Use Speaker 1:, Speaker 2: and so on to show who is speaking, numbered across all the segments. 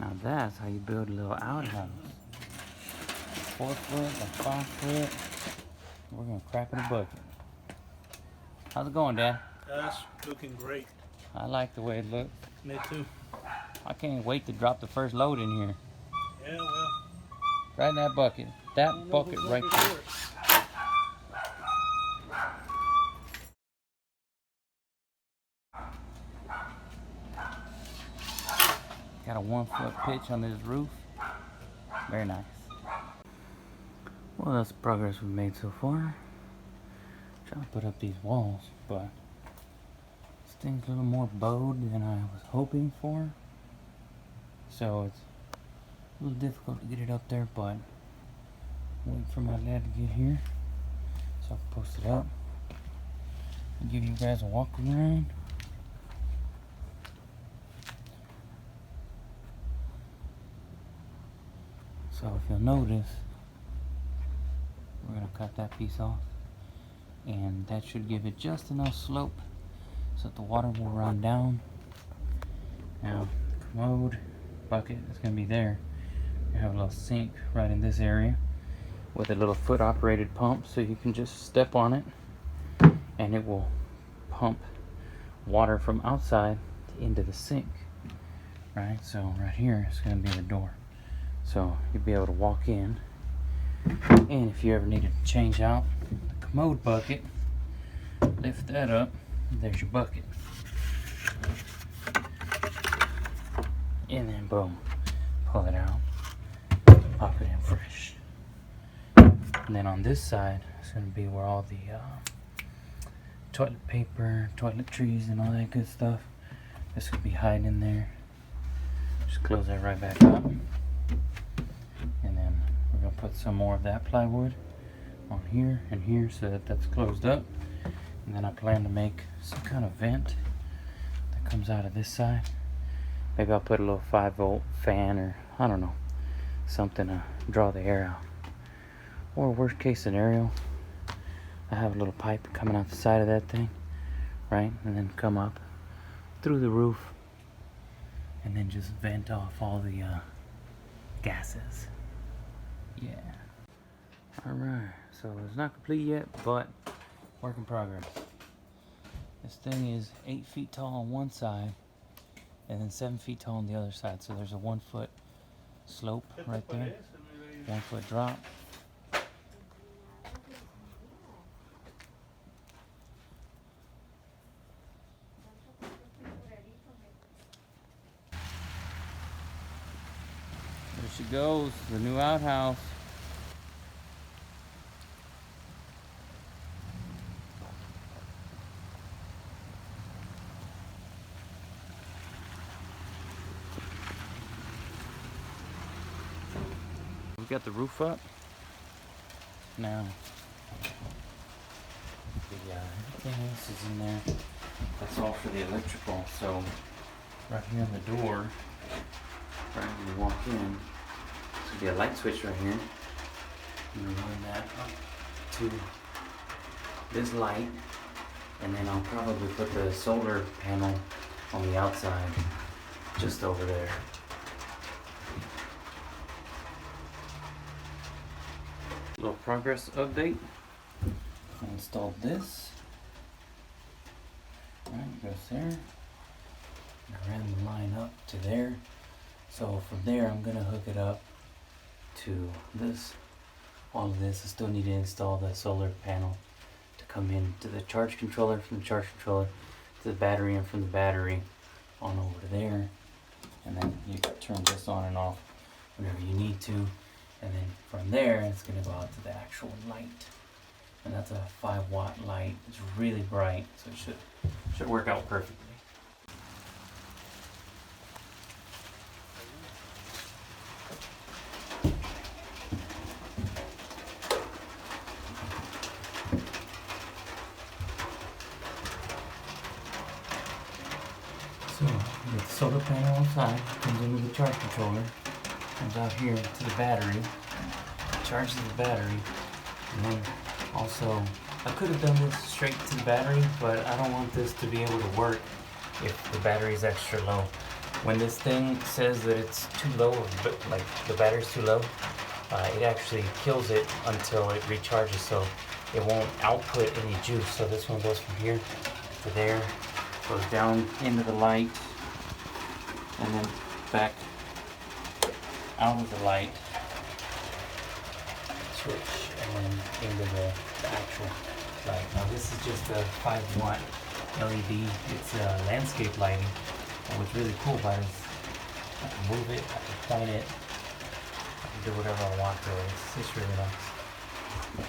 Speaker 1: Now that's how you build a little outhouse. 4 foot by 5 foot. We're gonna crap in a bucket. How's it going, Dad?
Speaker 2: That's looking great.
Speaker 1: I like the way it looks.
Speaker 2: Me too.
Speaker 1: I can't wait to drop the first load in here.
Speaker 2: Yeah, well.
Speaker 1: Right in that bucket. That bucket right there. Got a 1 foot pitch on this roof. Very nice. Well, that's the progress we've made so far. Trying to put up these walls, but this thing's a little more bowed than I was hoping for. So it's a little difficult to get it up there, but I'm waiting for my dad to get here so I can post it up and give you guys a walk around. So if you'll notice, we're going to cut that piece off, and that should give it just enough slope so that the water will run down. Now, commode bucket is going to be there. You have a little sink right in this area with a little foot operated pump, so you can just step on it and it will pump water from outside into the sink. Right, so right here is going to be the door. So you'll be able to walk in, and if you ever needed to change out the commode bucket, lift that up, and there's your bucket. And then boom, pull it out, pop it in fresh. And then on this side, it's going to be where all the toilet paper, toiletries, and all that good stuff. This could be hiding in there. Just close that right back up. And then we're going to put some more of that plywood on here and here so that that's closed up. And then I plan to make some kind of vent that comes out of this side. Maybe I'll put a little 5-volt fan, or I don't know, something to draw the air out. Or worst case scenario, I have a little pipe coming out the side of that thing, right? And then come up through the roof and then just vent off all the gases. Yeah. Alright, so it's not complete yet, but work in progress. This thing is 8 feet tall on one side and then 7 feet tall on the other side. So there's a 1 foot slope right there, 1 foot drop. There she goes, the new outhouse. We've got the roof up. Now, everything else is in there. That's all for the electrical. So, right here on the door, right when you walk in, there's gonna be a light switch right here. I'm gonna run that up to this light, and then I'll probably put the solar panel on the outside, just over there. Little progress update. I installed this. Alright, it goes there. I ran the line up to there. So from there, I'm gonna hook it up to this. All of this, I still need to install the solar panel to come in to the charge controller, from the charge controller to the battery, and from the battery on over to there. And then you can turn this on and off whenever you need to. And then from there, it's going to go out to the actual light. And that's a 5-watt light. It's really bright, so it should work out perfectly. So, you get the solar panel outside, comes into the charge controller, comes out here to the battery, charges the battery, and then also, I could have done this straight to the battery, but I don't want this to be able to work if the battery is extra low. when this thing says that it's too low, but like the battery's too low, it actually kills it until it recharges, so it won't output any juice. So this one goes from here to there, goes down into the light, and then back out of the light switch, and then into the actual light. Now this is just a 5-watt LED. It's landscape lighting. And what's really cool about it is I can move it, I can point it, I can do whatever I want to it. It's really nice.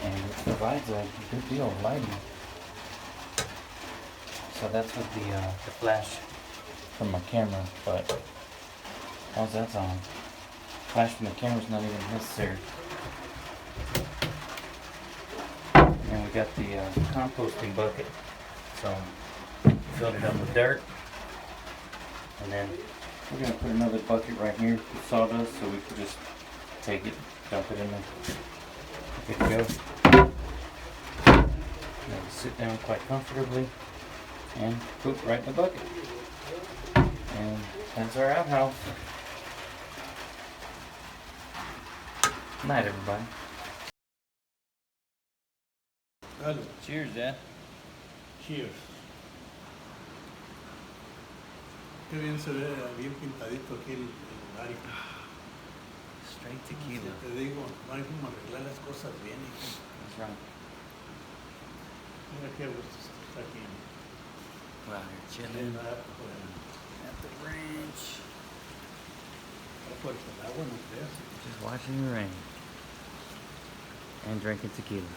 Speaker 1: And it provides a good deal of lighting. So that's with the flash from my camera, but once that's on, flash from the camera's not even necessary. And we got the composting bucket. So filled it up with dirt. And then we're gonna put another bucket right here with sawdust so we can just take it, dump it in there. Good to go. Now sit down quite comfortably and poop right in the bucket. And that's our outhouse. Night, everybody.
Speaker 2: Salud.
Speaker 1: Cheers, Dad.
Speaker 2: Cheers. Qué bien se ve, bien pintadito aquí el lugar.
Speaker 1: Straight
Speaker 2: Te
Speaker 1: tequila.
Speaker 2: digo, no hay como arreglar las cosas bien. Hijo.
Speaker 1: That's right.
Speaker 2: Mira qué gusto está aquí.
Speaker 1: We're out here
Speaker 2: Está
Speaker 1: chilling
Speaker 2: fuerte
Speaker 1: at the ranch.
Speaker 2: el agua, no creas.
Speaker 1: Just watching the rain. And drinking tequila.